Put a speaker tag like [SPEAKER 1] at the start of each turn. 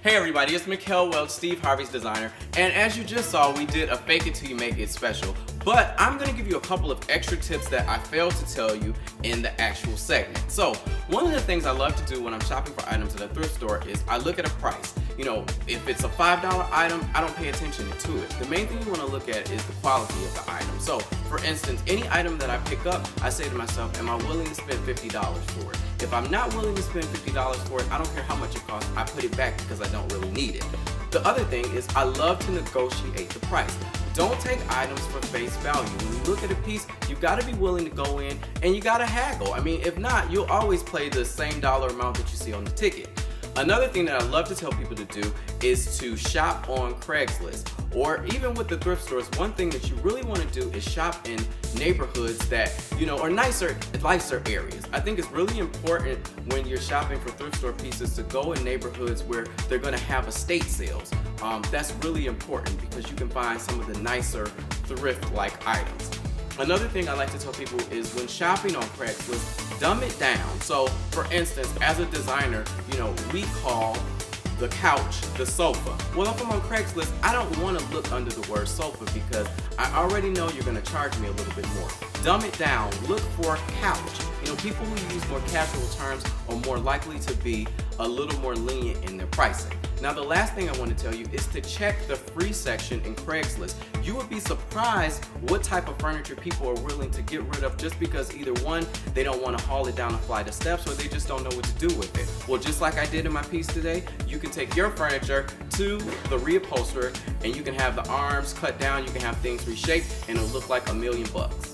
[SPEAKER 1] Hey everybody, it's Mikel Welch, Steve Harvey's designer, and as you just saw, we did a fake it till you make it special. But I'm going to give you a couple of extra tips that I failed to tell you in the actual segment. So, one of the things I love to do when I'm shopping for items at a thrift store is I look at a price. You know, if it's a $5 item, I don't pay attention to it. The main thing you want to look at is the quality of the item. So, for instance, any item that I pick up, I say to myself, am I willing to spend $50 for it? If I'm not willing to spend $50 for it, I don't care how much it costs, I put it back because I don't really need it. The other thing is I love to negotiate the price. Don't take items for face value. When you look at a piece, you gotta be willing to go in and you gotta haggle. I mean, if not, you'll always play the same dollar amount that you see on the ticket. Another thing that I love to tell people to do is to shop on Craigslist, or even with the thrift stores. One thing that you really want to do is shop in neighborhoods that, you know, are nicer areas. I think it's really important when you're shopping for thrift store pieces to go in neighborhoods where they're going to have estate sales. That's really important because you can find some of the nicer thrift-like items. Another thing I like to tell people is when shopping on Craigslist, dumb it down. So, for instance, as a designer, you know, we call the couch the sofa. Well, if I'm on Craigslist, I don't want to look under the word sofa because I already know you're going to charge me a little bit more. Dumb it down. Look for couch. You know, people who use more casual terms are more likely to be a little more lenient in their pricing. Now, the last thing I want to tell you is to check the free section in Craigslist. You would be surprised what type of furniture people are willing to get rid of just because either one, they don't want to haul it down a flight of steps, or they just don't know what to do with it. Well, just like I did in my piece today, you can take your furniture to the reupholsterer and you can have the arms cut down, you can have things reshaped, and it'll look like $1,000,000 bucks.